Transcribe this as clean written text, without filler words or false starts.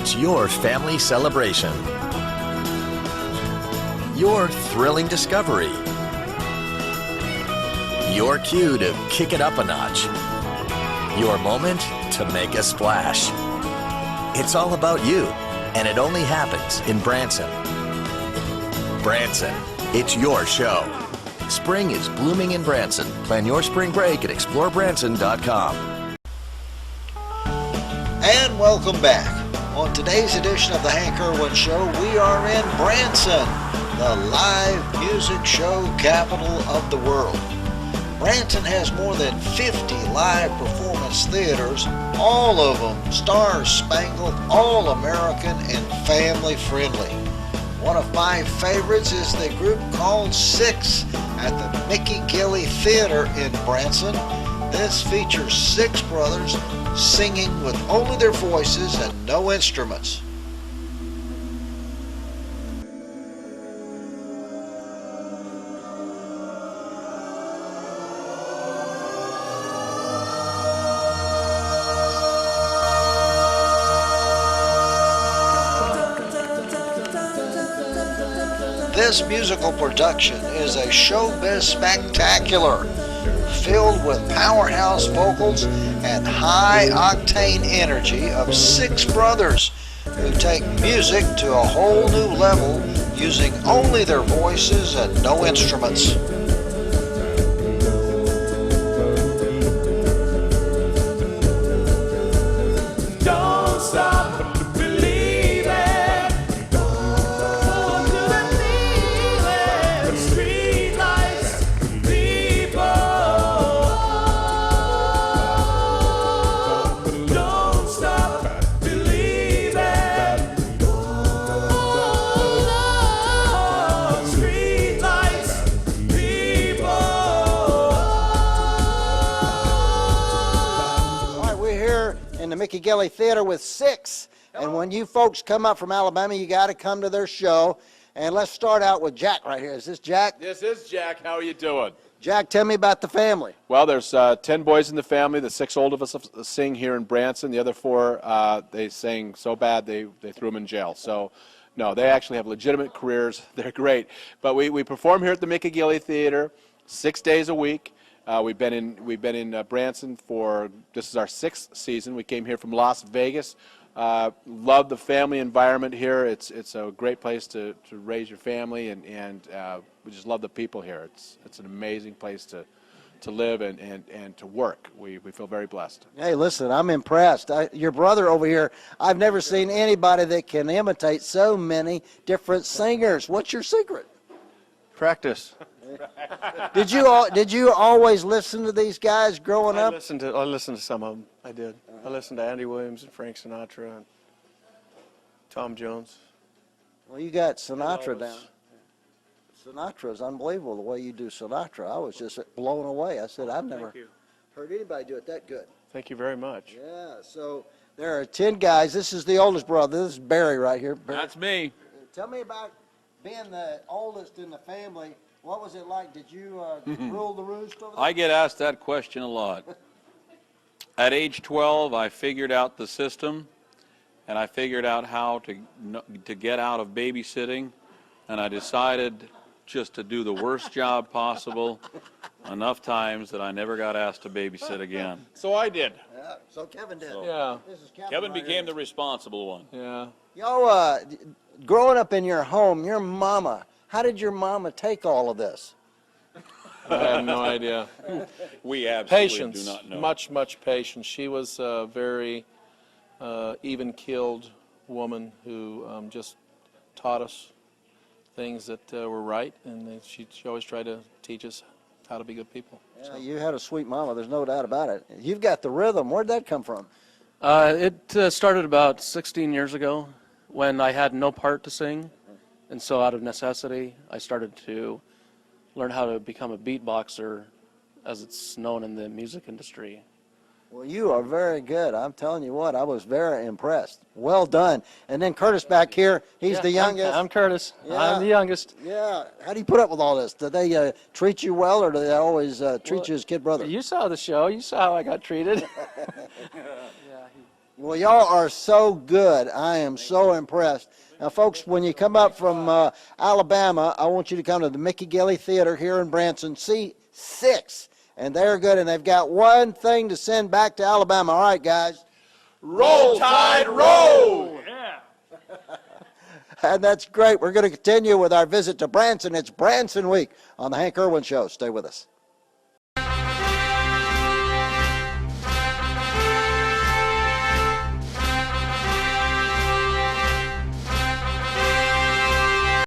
It's your family celebration. Your thrilling discovery. Your cue to kick it up a notch. Your moment to make a splash. It's all about you, and it only happens in Branson. Branson, it's your show. Spring is blooming in Branson. Plan your spring break at explorebranson.com. And welcome back. On today's edition of the Hank Irwin Show, we are in Branson, the live music show capital of the world. Branson has more than 50 live performance theaters, all of them star-spangled, all-American, and family-friendly. One of my favorites is the group called SIX at the Mickey Gilley Theater in Branson. This features 6 brothers singing with only their voices and no instruments. This musical production is a showbiz spectacular, filled with powerhouse vocals and high-octane energy of 6 brothers who take music to a whole new level using only their voices and no instruments. Don't stop. In the Mickey Gilley Theater with 6. And when you folks come up from Alabama, you got to come to their show. And let's start out with Jack right here. Is this Jack? This is Jack. How are you doing? Jack, tell me about the family. Well, there's 10 boys in the family. The 6 old of us sing here in Branson. The other 4, they sang so bad they threw them in jail. So, no, they actually have legitimate careers. They're great. But we perform here at the Mickey Gilley Theater 6 days a week. We've been in Branson for, this is our 6th season. We came here from Las Vegas. Love the family environment here. It's a great place to raise your family, and we just love the people here. It's an amazing place to live and to work. We feel very blessed. Hey, listen, I'm impressed. Your brother over here, I've never seen anybody that can imitate so many different singers. What's your secret? Practice. Did you always listen to these guys growing up? I listened to some of them. I did. I listened to Andy Williams and Frank Sinatra and Tom Jones. Well, you got Sinatra down. Sinatra's unbelievable the way you do Sinatra. I was just blown away. I said, I've never heard anybody do it that good. Thank you very much. Yeah, so there are 10 guys. This is the oldest brother. This is Barry right here. Barry. That's me. Tell me about being the oldest in the family. What was it like? Did you rule the roost over there? I get asked that question a lot. At age 12, I figured out the system, and I figured out how to get out of babysitting, and I decided just to do the worst job possible enough times that I never got asked to babysit again. So I did. Yeah, so Kevin did. Yeah. This is Kevin right became here. the responsible one. Yeah. Y'all, growing up in your home, your mama, how did your mama take all of this? I have no idea. We absolutely Patience. do not know. Much patience. She was a very even-keeled woman who just taught us things that were right, and she always tried to teach us how to be good people. Yeah, you had a sweet mama. There's no doubt about it. You've got the rhythm. Where'd that come from? It started about 16 years ago when I had no part to sing, and so out of necessity, I started to learn how to become a beatboxer, as it's known in the music industry. Well, you are very good. I'm telling you what, I was very impressed. Well done. And then Curtis back here, he's the youngest. I'm Curtis. Yeah. I'm the youngest. Yeah. How do you put up with all this? Do they treat you well, or do they always treat you as kid brother? You saw the show. You saw how I got treated. Well, y'all are so good. I am so impressed. Now, folks, when you come up from Alabama, I want you to come to the Mickey Gilley Theater here in Branson. See SIX, and they're good, and they've got one thing to send back to Alabama. All right, guys. Roll Tide, roll! And that's great. We're going to continue with our visit to Branson. It's Branson Week on the Hank Irwin Show. Stay with us.